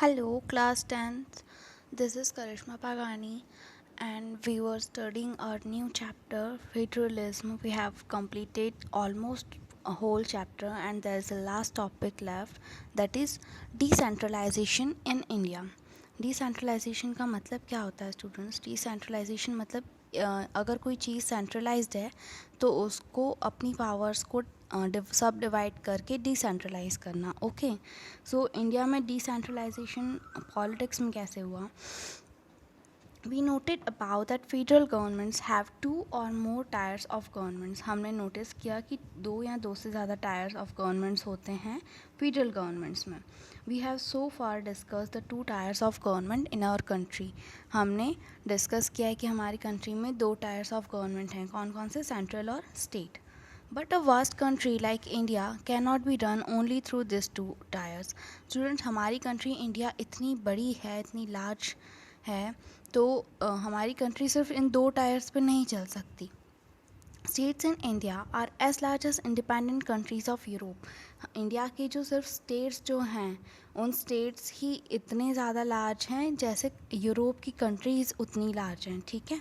Hello, class 10th. This is Karishma Pagani, and we were studying our new chapter, Federalism. We have completed almost a whole chapter, and there is a last topic left, that is decentralization in India. Decentralization का मतलब क्या होता है students? Decentralisation मतलब अगर कोई चीज़ centralised है तो उसको अपनी पावर्स को सब डिवाइड करके डिसेंट्रलाइज करना. ओके, सो इंडिया में डिसेंट्रलाइजेशन पॉलिटिक्स में कैसे हुआ? We noted about that federal governments have two or more tiers of governments. हमने नोटिस किया कि दो या दो से ज़्यादा टायर्स ऑफ गवर्नमेंट्स होते हैं फेडरल गवर्नमेंट्स में. We have so far discuss the two tiers of government in our country. हमने डिस्कस किया है कि हमारी कंट्री में दो टायर्स ऑफ गवर्नमेंट हैं. कौन कौन से? सेंट्रल और state. But a vast country like India cannot be run only through these two tiers. Students, हमारी कंट्री इंडिया इतनी बड़ी है, इतनी लार्ज है, तो हमारी कंट्री सिर्फ इन दो टायर्स पे नहीं चल सकती. States in India are as large as independent countries of Europe. India के जो सिर्फ स्टेट्स जो हैं उन स्टेट्स ही इतने ज़्यादा लार्ज हैं जैसे यूरोप की कंट्रीज़ उतनी लार्ज हैं. ठीक है.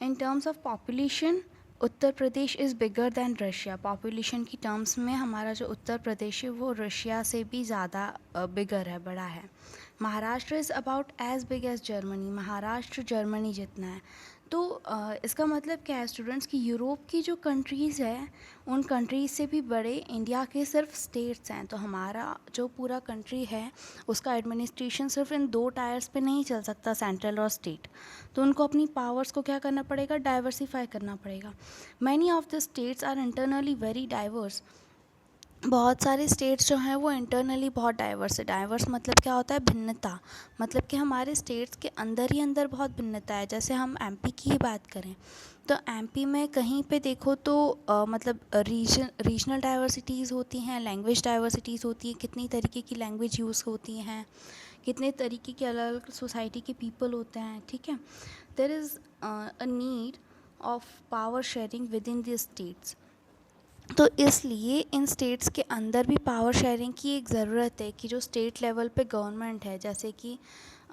In terms of population Uttar Pradesh is bigger than Russia. Population की टर्म्स में हमारा जो उत्तर प्रदेश है वो रशिया से भी ज़्यादा बिगर है, बड़ा है. Maharashtra is about as big as Germany. Maharashtra Germany जितना है. तो इसका मतलब क्या है स्टूडेंट्स कि यूरोप की जो कंट्रीज़ है उन कंट्रीज़ से भी बड़े इंडिया के सिर्फ स्टेट्स हैं. तो हमारा जो पूरा कंट्री है उसका एडमिनिस्ट्रेशन सिर्फ इन दो टायर्स पे नहीं चल सकता, सेंट्रल और स्टेट. तो उनको अपनी पावर्स को क्या करना पड़ेगा? डाइवर्सिफाई करना पड़ेगा. Many of the states are internally very diverse. बहुत सारे स्टेट्स जो हैं वो इंटरनली बहुत डाइवर्स है. डाइवर्स मतलब क्या होता है? भिन्नता. मतलब कि हमारे स्टेट्स के अंदर ही अंदर बहुत भिन्नता है. जैसे हम एमपी की ही बात करें तो एमपी में कहीं पे देखो तो मतलब रीजनल डाइवर्सिटीज़ होती हैं, लैंग्वेज डाइवर्सिटीज़ होती हैं, कितनी तरीके की लैंग्वेज यूज़ होती हैं, कितने तरीके के अलग अलग सोसाइटी के पीपल होते हैं. ठीक है. There is a need of power sharing within the states. तो इसलिए इन स्टेट्स के अंदर भी पावर शेयरिंग की एक ज़रूरत है कि जो स्टेट लेवल पे गवर्नमेंट है, जैसे कि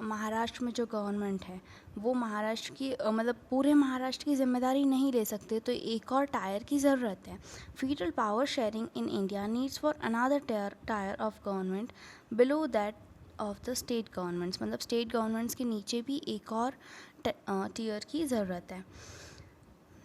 महाराष्ट्र में जो गवर्नमेंट है वो महाराष्ट्र की मतलब पूरे महाराष्ट्र की जिम्मेदारी नहीं ले सकते, तो एक और टायर की ज़रूरत है. Federal power sharing in India needs for another tier of government below that of the state governments. मतलब स्टेट गवर्नमेंट्स के नीचे भी एक और टीयर की ज़रूरत है.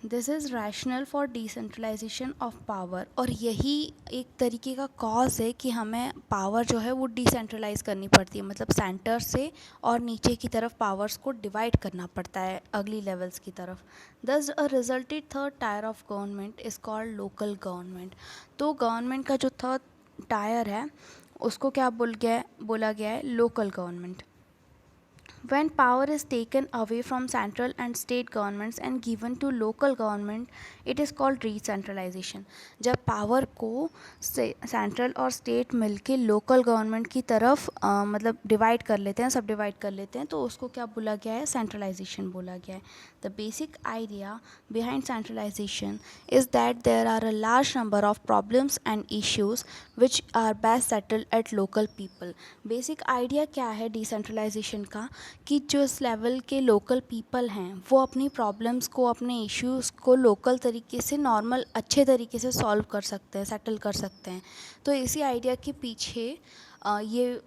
This is rational for decentralization of power. और यही एक तरीके का कॉज है कि हमें पावर जो है वो डिसेंट्रलाइज करनी पड़ती है. मतलब सेंटर से और नीचे की तरफ पावर्स को डिवाइड करना पड़ता है अगली लेवल्स की तरफ. Thus a resulted third tier of government is called local government. तो गवर्नमेंट का जो थर्ड टायर है उसको क्या बोला गया है? Local government. When power is taken away from central and state governments and given to local government, it is called decentralization. जब पावर को सेंट्रल और स्टेट मिलके लोकल गवर्नमेंट की तरफ मतलब डिवाइड कर लेते हैं, सब डिवाइड कर लेते हैं, तो उसको क्या बोला गया है? सेंट्रलाइजेशन बोला गया है. The basic idea behind centralization is that there are a large number of problems and issues which are best settled at local people. Basic idea क्या है डिसेंट्रलाइजेशन का? कि जो इस लेवल के लोकल पीपल हैं वो अपनी प्रॉब्लम्स को, अपने इश्यूज़ को लोकल तरीके से, नॉर्मल अच्छे तरीके से सॉल्व कर सकते हैं, सेटल कर सकते हैं. तो इसी आइडिया के पीछे ये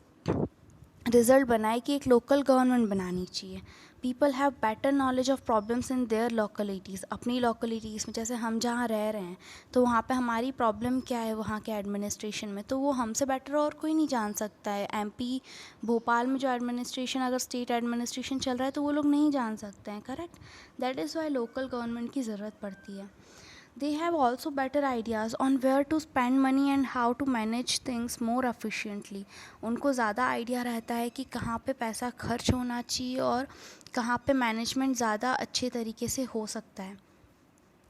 रिज़ल्ट बनाए कि एक लोकल गवर्नमेंट बनानी चाहिए. People have better knowledge of problems in their localities. अपनी लोकलिटीज़ में जैसे हम जहाँ रह रहे हैं तो वहाँ पे हमारी प्रॉब्लम क्या है वहाँ के एडमिनिस्ट्रेशन में, तो वो हमसे बेटर और कोई नहीं जान सकता है. एमपी भोपाल में जो एडमिनिस्ट्रेशन, अगर स्टेट एडमिनिस्ट्रेशन चल रहा है तो वो लोग नहीं जान सकते हैं. Correct. That is why local government की ज़रूरत पड़ती है. They have also better ideas on where to spend money and how to manage things more efficiently. उनको ज़्यादा आइडिया रहता है कि कहाँ पे पैसा खर्च होना चाहिए और कहाँ पे मैनेजमेंट ज़्यादा अच्छे तरीके से हो सकता है.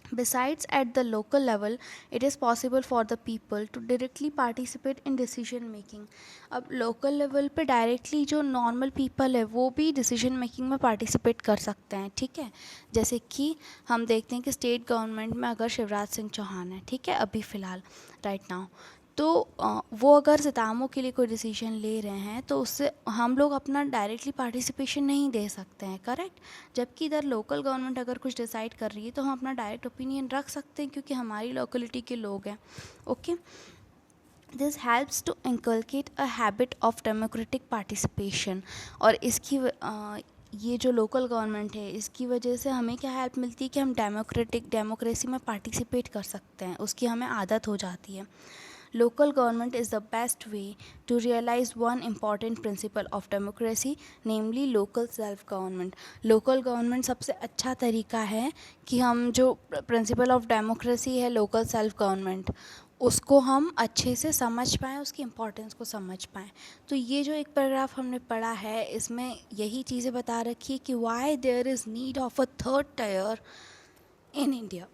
Besides, at the local level, it is possible for the people to directly participate in decision making. अब लोकल लेवल पे डायरेक्टली जो नॉर्मल पीपल है वो भी डिसीजन मेकिंग में पार्टिसिपेट कर सकते हैं. ठीक है. जैसे कि हम देखते हैं कि स्टेट गवर्नमेंट में अगर शिवराज सिंह चौहान है, ठीक है, अभी फ़िलहाल राइट नाउ, तो वो अगर सितम्बर के लिए कोई डिसीजन ले रहे हैं तो उससे हम लोग अपना डायरेक्टली पार्टिसिपेशन नहीं दे सकते हैं, करेक्ट। जबकि इधर लोकल गवर्नमेंट अगर कुछ डिसाइड कर रही है तो हम अपना डायरेक्ट ओपिनियन रख सकते हैं क्योंकि हमारी लोकेलिटी के लोग हैं। Okay, this helps to inculcate a habit of democratic participation. और इसकी ये जो लोकल गवर्नमेंट है इसकी वजह से हमें क्या हेल्प मिलती है कि हम डेमोक्रेसी में पार्टिसिपेट कर सकते हैं, उसकी हमें आदत हो जाती है। Local government is the best way to realize one important principle of democracy, namely local self-government. Local government सबसे अच्छा तरीका है कि हम जो principle of democracy है local self-government उसको हम अच्छे से समझ पाएँ, उसकी इम्पोर्टेंस को समझ पाएँ। तो ये जो एक पैराग्राफ हमने पढ़ा है इसमें यही चीज़ें बता रखी है कि why there is need of a third tier in India.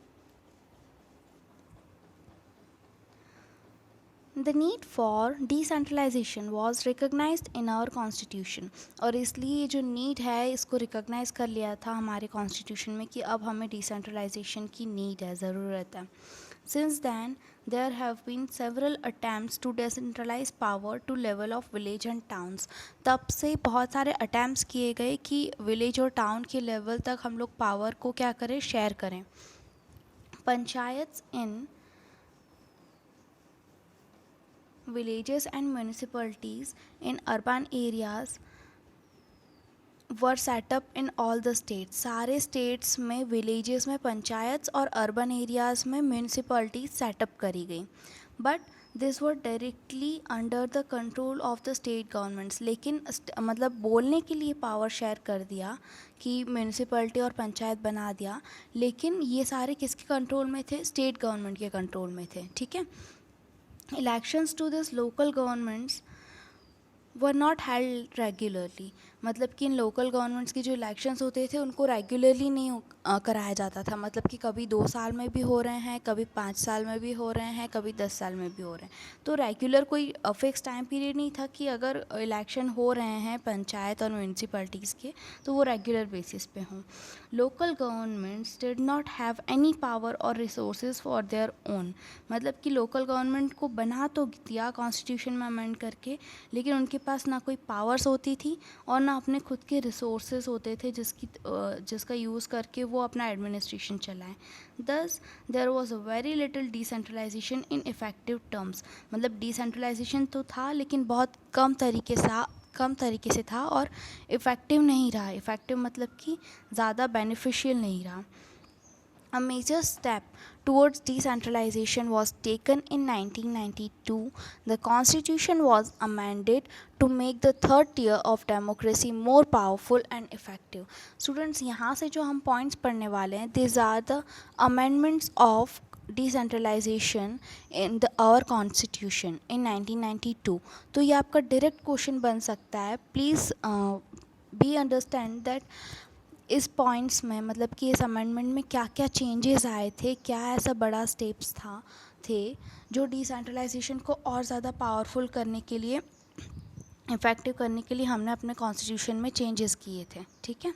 The need for decentralization was recognized in our constitution. और इसलिए ये जो नीड है इसको रिकॉग्नाइज कर लिया था हमारे कॉन्स्टिट्यूशन में कि अब हमें डिसेंट्रलाइजेशन की नीड है, ज़रूरत है। Since then, there have been several attempts to decentralize power to level of village and towns. तब से बहुत सारे अटैम्प्ट्स किए गए कि विलेज और टाउन के लेवल तक हम लोग पावर को क्या करें, शेयर करें। पंचायत्स इन villages and municipalities in urban areas were set up in all the states. सारे states में villages में पंचायत और urban areas में municipalities set up करी गई, but this were directly under the control of the state governments. लेकिन मतलब बोलने के लिए पावर शेयर कर दिया कि म्यूनिसिपैलिटी और पंचायत बना दिया, लेकिन ये सारे किसके कंट्रोल में थे, स्टेट गवर्नमेंट के कंट्रोल में थे, ठीक है। Elections to this local governments were not held regularly. मतलब कि इन लोकल गवर्नमेंट्स की जो इलेक्शंस होते थे उनको रेगुलरली नहीं कराया जाता था। मतलब कि कभी 2 साल में भी हो रहे हैं, कभी 5 साल में भी हो रहे हैं, कभी 10 साल में भी हो रहे हैं। तो रेगुलर कोई फिक्स टाइम पीरियड नहीं था कि अगर इलेक्शन हो रहे हैं पंचायत और म्यूनसिपैलिटीज़ के तो वो रेगुलर बेसिस पे हों। Local governments did not have any power और रिसोर्सेज फॉर देयर ओन। मतलब कि लोकल गवर्नमेंट को बना तो दिया कॉन्स्टिट्यूशन में अमेंड करके, लेकिन उनके पास ना कोई पावर्स होती थी और ना अपने खुद के रिसोर्सेज होते थे जिसका यूज़ करके वो अपना एडमिनिस्ट्रेशन चलाएं। Thus there was a very little decentralization in effective terms. मतलब डिसेंट्रलाइजेशन तो था लेकिन बहुत कम तरीके से था और इफ़ेक्टिव नहीं रहा। इफ़ेक्टिव मतलब कि ज़्यादा बेनिफिशियल नहीं रहा। A major step towards decentralization was taken in 1992. The constitution was amended to make the third tier of democracy more powerful and effective. Students, यहाँ से जो हम points पढ़ने वाले हैं, these are the amendments of decentralization in our constitution in 1992. तो ये आपका direct question बन सकता है। Please be understand that इस पॉइंट्स में मतलब कि इस अमेंडमेंट में क्या क्या चेंजेस आए थे, क्या ऐसा बड़ा स्टेप्स थे जो डिसेंट्रलाइजेशन को और ज़्यादा पावरफुल करने के लिए, इफ़ेक्टिव करने के लिए हमने अपने कॉन्स्टिट्यूशन में चेंजेस किए थे, ठीक है।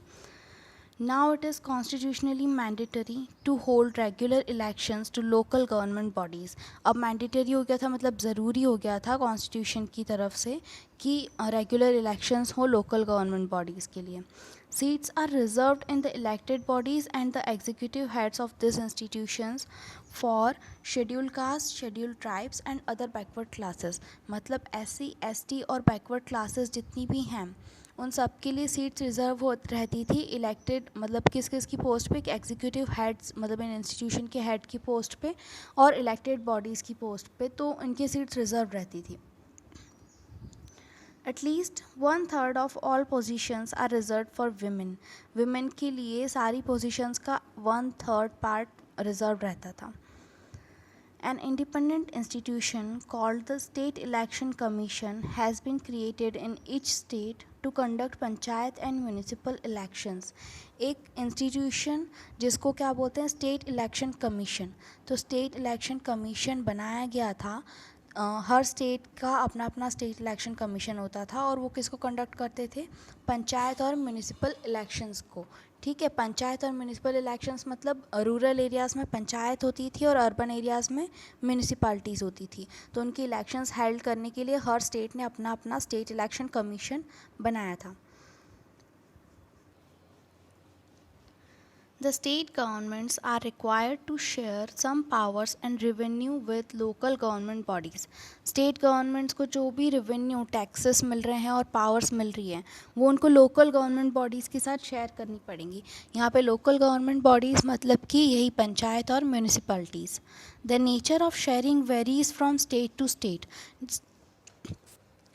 Now it is constitutionally mandatory to hold regular elections to local government bodies. अब मैंडेटरी हो गया था, मतलब ज़रूरी हो गया था कॉन्स्टिट्यूशन की तरफ से कि रेगुलर इलेक्शंस हो लोकल गवर्नमेंट बॉडीज़ के लिए। Seats are reserved in the elected bodies and the executive heads of these institutions for scheduled castes, scheduled tribes and other backward classes. मतलब SC, ST और backward classes जितनी भी हैं उन सब के लिए सीट्स रिज़र्व हो रहती थी इलेक्टेड, मतलब किस किस की पोस्ट पे, एग्जीक्यूटिव हेड्स मतलब इन इंस्टीट्यूशन के हेड की पोस्ट पे और इलेक्टेड बॉडीज़ की पोस्ट पे, तो इनकी सीट्स रिज़र्व रहती थी। At least 1/3 of all positions are reserved for women. Women के लिए सारी positions का 1/3 part reserved रहता था. An independent institution called the State Election Commission has been created in each state to conduct panchayat and municipal elections. एक institution जिसको क्या बोलते हैं, State Election Commission. तो State Election Commission बनाया गया था हर स्टेट का अपना अपना स्टेट इलेक्शन कमीशन होता था और वो किसको कंडक्ट करते थे, पंचायत और म्यूनिसिपल इलेक्शंस को। ठीक है, पंचायत और म्यूनिसिपल इलेक्शंस मतलब रूरल एरियाज़ में पंचायत होती थी और अर्बन एरियाज़ में म्यूनिसिपैलिटीज़ होती थी। तो उनकी इलेक्शंस हेल्ड करने के लिए हर स्टेट ने अपना अपना स्टेट इलेक्शन कमीशन बनाया था। The state governments are required to share some powers and revenue with local government bodies. State governments को जो भी रेवेन्यू टैक्सेस मिल रहे हैं और पावर्स मिल रही हैं वो उनको लोकल गवर्नमेंट बॉडीज़ के साथ शेयर करनी पड़ेंगी। यहाँ पे लोकल गवर्नमेंट बॉडीज़ मतलब कि यही पंचायत और municipalities. The nature of sharing varies from state to state.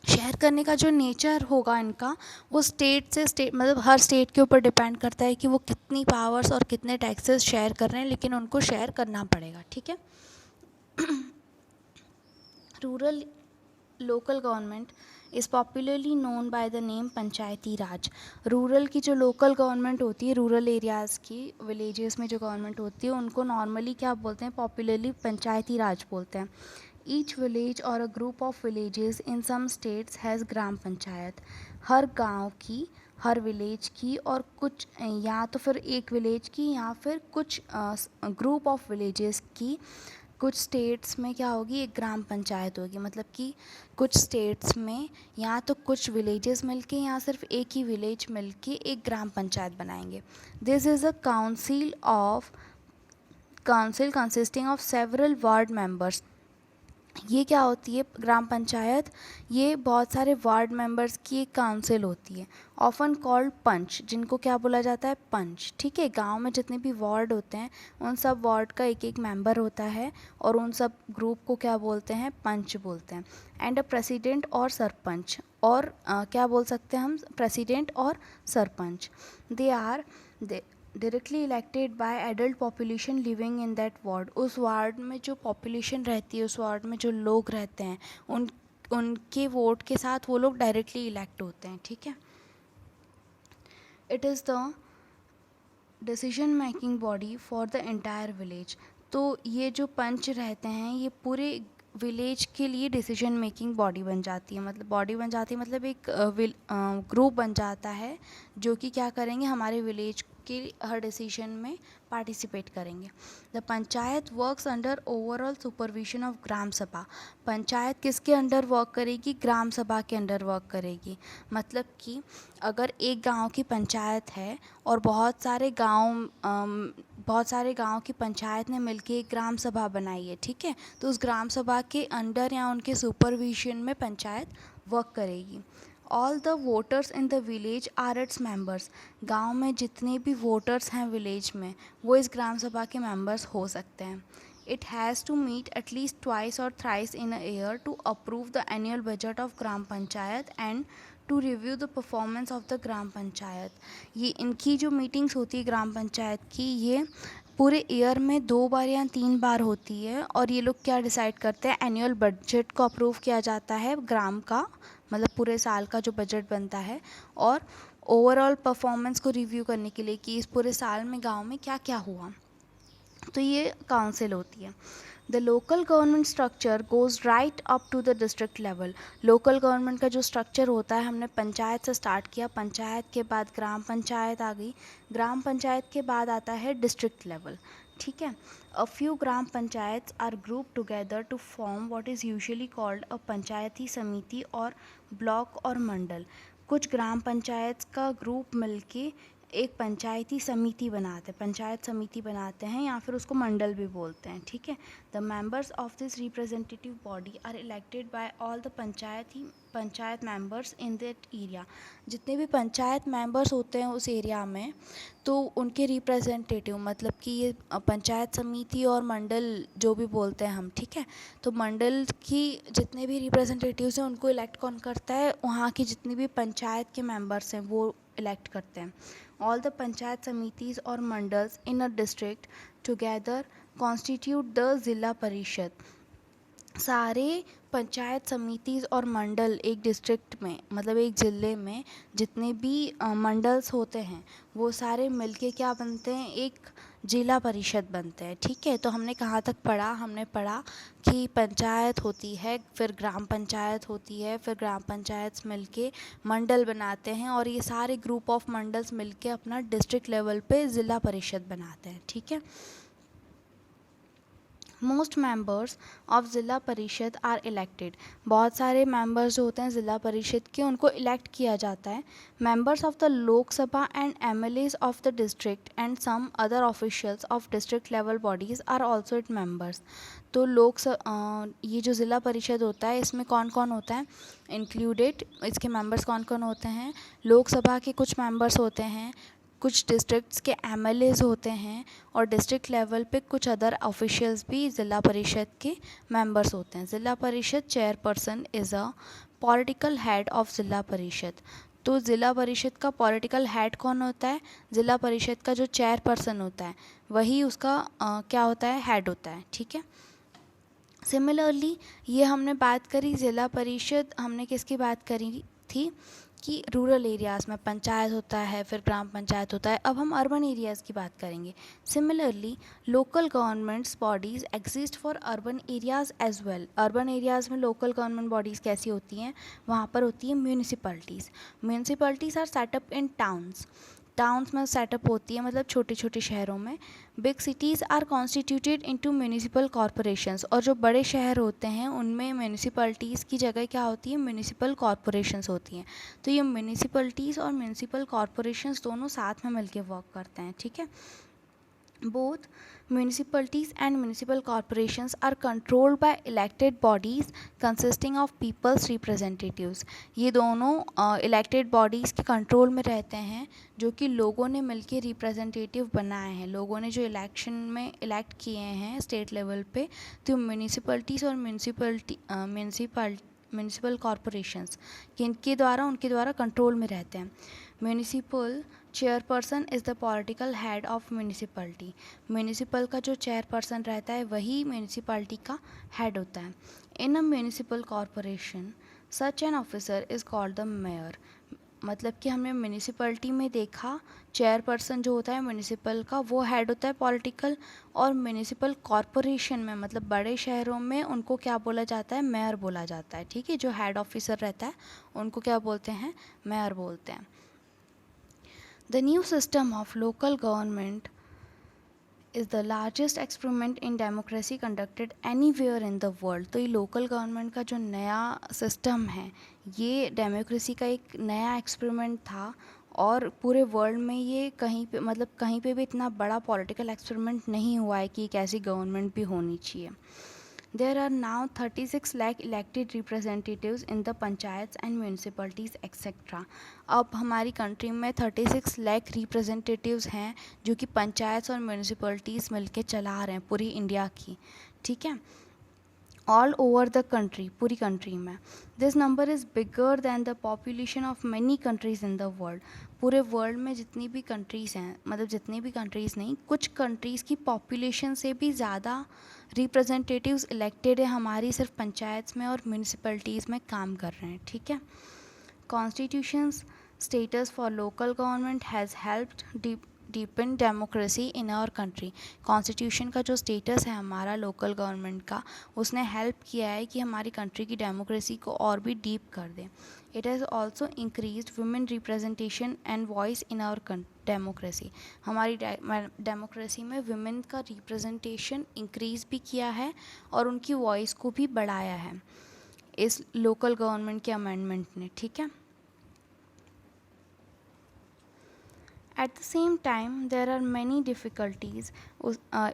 Share करने का जो नेचर होगा इनका वो स्टेट से स्टेट मतलब हर स्टेट के ऊपर डिपेंड करता है कि वो कितनी पावर्स और कितने टैक्सेस शेयर कर रहे हैं, लेकिन उनको शेयर करना पड़ेगा। ठीक है। Rural local government is popularly known by the name Panchayati Raj. Rural की जो लोकल गवर्नमेंट होती है, रूरल एरियाज़ की विलेजेस में जो गवर्नमेंट होती है उनको नॉर्मली क्या बोलते हैं, पॉपुलरली पंचायती राज बोलते हैं। Each village or a group of villages in some states has ग्राम पंचायत। हर गांव की, हर विलेज की और कुछ या तो फिर एक विलेज की या फिर कुछ ग्रुप ऑफ विलेजेस की कुछ स्टेट्स में क्या होगी, एक ग्राम पंचायत होगी। मतलब कि कुछ स्टेट्स में या तो कुछ विलेजेस मिलके या सिर्फ एक ही विलेज मिलके एक ग्राम पंचायत बनाएंगे। This is a council consisting of several ward members. ये क्या होती है ग्राम पंचायत, ये बहुत सारे वार्ड मेंबर्स की एक काउंसिल होती है। ऑफन कॉल्ड पंच, जिनको क्या बोला जाता है, पंच। ठीक है, गांव में जितने भी वार्ड होते हैं उन सब वार्ड का एक एक मेंबर होता है और उन सब ग्रुप को क्या बोलते हैं, पंच बोलते हैं। एंड अ प्रेसिडेंट और सरपंच, और क्या बोल सकते हैं हम, प्रेसिडेंट और sarpanch. They are directly elected by adult population living in that ward. उस वार्ड में जो पॉपुलेशन रहती है, उस वार्ड में जो लोग रहते हैं, उनके वोट के साथ वो लोग डायरेक्टली इलेक्ट होते हैं। ठीक है। It is the decision making body for the entire village. तो ये जो पंच रहते हैं ये पूरे विलेज के लिए डिसीजन मेकिंग बॉडी बन जाती है। मतलब बॉडी बन जाती है मतलब एक ग्रुप बन जाता है जो कि क्या करेंगे, हमारे विलेज के हर डिसीजन में पार्टिसिपेट करेंगे। The panchayat works under overall supervision of gram sabha. Panchayat किसके अंडर वर्क करेगी, ग्राम सभा के अंडर वर्क करेगी। मतलब कि अगर एक गांव की पंचायत है और बहुत सारे गांव की पंचायत ने मिलके एक ग्राम सभा बनाई है, ठीक है, तो उस ग्राम सभा के अंडर या उनके सुपरविजन में पंचायत वर्क करेगी। All the voters in the village are its members. गांव में जितने भी वोटर्स हैं विलेज में वो इस ग्राम सभा के मेंबर्स हो सकते हैं। It has to meet at least twice or thrice in a year to approve the annual budget of gram panchayat and to review the performance of the gram panchayat. ये इनकी जो मीटिंग्स होती है ग्राम पंचायत की, ये पूरे ईयर में 2 बार या 3 बार होती है और ये लोग क्या डिसाइड करते हैं, एनुअल बजट को अप्रूव किया जाता है ग्राम का, मतलब पूरे साल का जो बजट बनता है, और ओवरऑल परफॉर्मेंस को रिव्यू करने के लिए कि इस पूरे साल में गांव में क्या क्या हुआ। तो ये काउंसिल होती है। The local government structure goes right up to the district level. Local government का जो स्ट्रक्चर होता है, हमने पंचायत से स्टार्ट किया, पंचायत के बाद ग्राम पंचायत आ गई, ग्राम पंचायत के बाद आता है डिस्ट्रिक्ट लेवल। ठीक है। A few gram panchayat are group together to form what is usually called a panchayati samiti or block और मंडल। कुछ ग्राम पंचायत का ग्रुप मिलके एक पंचायती समिति बनाते हैं, पंचायत समिति बनाते हैं या फिर उसको मंडल भी बोलते हैं। ठीक है। The members of this representative body are elected by all the panchayat members in that area. जितने भी पंचायत मेंबर्स होते हैं उस एरिया में, तो उनके रिप्रेजेंटेटिव, मतलब कि ये पंचायत समिति और मंडल जो भी बोलते हैं हम, ठीक है, तो मंडल की जितने भी रिप्रेजेंटेटिव्स हैं उनको इलेक्ट कौन करता है, वहाँ की जितनी भी पंचायत के मेंबर्स हैं वो इलेक्ट करते हैं। All the panchayat samitis or mandals in a district together constitute the zila parishad. सारे पंचायत समितिज और मंडल एक डिस्ट्रिक्ट में, मतलब एक ज़िले में जितने भी मंडल्स होते हैं वो सारे मिलके क्या बनते हैं, एक जिला परिषद बनते हैं। ठीक है, तो हमने कहाँ तक पढ़ा? हमने पढ़ा कि पंचायत होती है, फिर ग्राम पंचायत होती है, फिर ग्राम पंचायत मिलके मंडल बनाते हैं और ये सारे ग्रुप ऑफ मंडल्स मिलके अपना डिस्ट्रिक्ट लेवल पे ज़िला परिषद बनाते हैं। ठीक है, मोस्ट मेंबर्स ऑफ ज़िला परिषद आर इलेक्टेड। बहुत सारे मेंबर्स जो होते हैं ज़िला परिषद के, उनको इलेक्ट किया जाता है। Members of the Lok Sabha and MLAs of the district and some other officials of district level bodies are also it members. तो ये जो ज़िला परिषद होता है, इसमें कौन कौन होता है इंक्लूडेड? इसके मेंबर्स कौन कौन होते हैं? लोकसभा के कुछ मेंबर्स होते हैं, कुछ डिस्ट्रिक्ट्स के एमएलएज होते हैं, और डिस्ट्रिक्ट लेवल पे कुछ अदर ऑफिशियल्स भी ज़िला परिषद के मेंबर्स होते हैं। ज़िला परिषद chairperson is a political head of ज़िला परिषद। तो ज़िला परिषद का पॉलिटिकल हेड कौन होता है? ज़िला परिषद का जो चेयरपर्सन होता है वही उसका क्या होता है? हेड होता है। ठीक है, सिमिलरली ये हमने बात करी ज़िला परिषद, हमने किसकी बात करी थी कि रूरल एरियाज़ में पंचायत होता है, फिर ग्राम पंचायत होता है। अब हम अर्बन एरियाज़ की बात करेंगे। Similarly local governments bodies exist for urban areas as well. Urban areas में लोकल गवर्नमेंट बॉडीज़ कैसी होती हैं? वहाँ पर होती है municipalities. Municipalities are set up in towns. Towns में सेटअप होती है, मतलब छोटे छोटे शहरों में। Big cities are constituted into municipal corporations. और जो बड़े शहर होते हैं उनमें म्यूनिसिपैलिटीज़ की जगह क्या होती है? म्यूनिसिपल कॉरपोरेशंस होती हैं। तो ये म्यूनिसिपैलिटीज़ और म्यूनिसिपल कॉरपोरेशंस दोनों साथ में मिलके वर्क करते हैं। ठीक है, both municipalities and municipal corporations are controlled by elected bodies consisting of people's representatives। ये दोनों elected bodies के कंट्रोल में रहते हैं, जो कि लोगों ने मिलके रिप्रेजेंटेटिव बनाए हैं, लोगों ने जो इलेक्शन में इलेक्ट किए हैं स्टेट लेवल पे। तो म्यूनिसिपैलिटीज़ और म्यूनिसिपल कॉरपोरेशंस किनके द्वारा? उनके द्वारा कंट्रोल में रहते हैं। Municipal chairperson is the political head of municipality. Municipal का जो चेयरपर्सन रहता है वही म्यूनिसिपैलिटी का हेड होता है। In a municipal corporation such an officer is called the mayor. मतलब कि हमने म्यूनिसिपैलिटी में देखा चेयरपर्सन जो होता है म्यूनिसिपल का वो हेड होता है पॉलिटिकल, और म्यूनिसिपल कॉरपोरेशन में मतलब बड़े शहरों में उनको क्या बोला जाता है? मेयर बोला जाता है। ठीक है, जो हेड ऑफिसर रहता है उनको क्या बोलते हैं? मेयर बोलते हैं। The new system of local government is the largest experiment in democracy conducted anywhere in the world। तो ये लोकल गवर्नमेंट का जो नया सिस्टम है ये डेमोक्रेसी का एक नया एक्सपेरिमेंट था, और पूरे वर्ल्ड में ये कहीं पे मतलब कहीं पे भी इतना बड़ा पॉलिटिकल एक्सपेरिमेंट नहीं हुआ है कि एक ऐसी गवर्नमेंट भी होनी चाहिए। There are now 36 lakh elected representatives in the panchayats and municipalities etc। अब हमारी कंट्री में 36 लाख रिप्रेजेंटेटिव्स हैं जो कि पंचायत और म्यूनिसिपैलिटीज़ मिलके चला रहे हैं पूरी इंडिया की। ठीक है, ऑल ओवर द कंट्री, पूरी कंट्री में। This number is bigger than the population of many countries in the world. पूरे वर्ल्ड में जितनी भी कंट्रीज़ हैं, मतलब जितनी भी कंट्रीज़ नहीं, कुछ कंट्रीज़ की पॉपुलेशन से भी ज़्यादा रिप्रेजेंटेटिव्स इलेक्टेड है हमारी सिर्फ पंचायत में और म्यूनिसिपैलिटीज़ में काम कर रहे हैं। ठीक है, constitutions status for local government has helped deepen democracy in our country. Constitution का जो स्टेटस है हमारा लोकल गवर्नमेंट का, उसने हेल्प किया है कि हमारी कंट्री की डेमोक्रेसी को और भी डीप कर दे। It has also increased women representation and voice in our democracy. हमारी डेमोक्रेसी में वुमेन का रिप्रेजेंटेशन इंक्रीज़ भी किया है और उनकी वॉइस को भी बढ़ाया है इस लोकल गवर्नमेंट के अमेंडमेंट ने। ठीक है, at the same time there are many difficulties.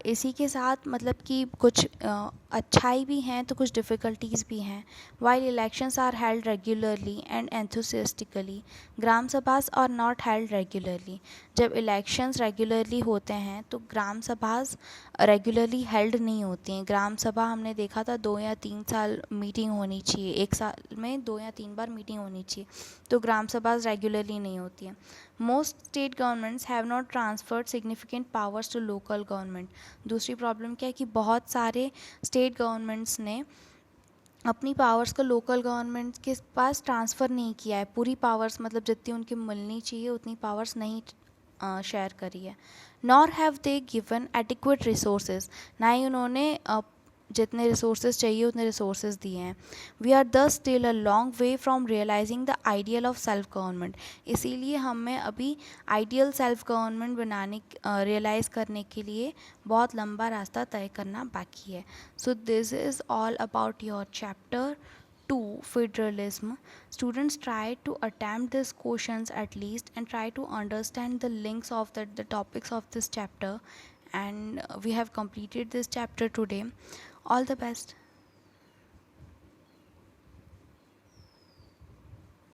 इसी के साथ मतलब कि कुछ अच्छाई भी हैं तो कुछ डिफ़िकल्टीज़ भी हैं। While elections are held regularly and enthusiastically, gram sabhas are not held regularly. जब इलेक्शंस रेगुलरली होते हैं तो ग्राम सभास रेगुलरली हेल्ड नहीं होती हैं। ग्राम सभा हमने देखा था 2 या 3 साल मीटिंग होनी चाहिए, एक साल में 2 या 3 बार मीटिंग होनी चाहिए, तो ग्राम सभास रेगुलरली नहीं होती हैं। Most state governments have not transferred significant powers to local government. दूसरी प्रॉब्लम क्या है कि बहुत सारे स्टेट गवर्नमेंट्स ने अपनी पावर्स को लोकल गवर्नमेंट के पास ट्रांसफ़र नहीं किया है। पूरी पावर्स मतलब जितनी उनकी मिलनी चाहिए उतनी पावर्स नहीं शेयर करी है। nor have they given adequate resources, ना ही उन्होंने जितने रिसोर्सेज चाहिए उतने रिसोर्सेज दिए हैं. We are thus still a long way from realising the ideal of self government. इसीलिए हमें अभी आइडियल सेल्फ गवर्नमेंट बनाने रियलाइज़ करने के लिए बहुत लंबा रास्ता तय करना बाकी है. So this is all about your chapter 2 federalism. Students try to attempt these questions at least and try to understand the links of the topics of this chapter, and we have completed this chapter today. All the best.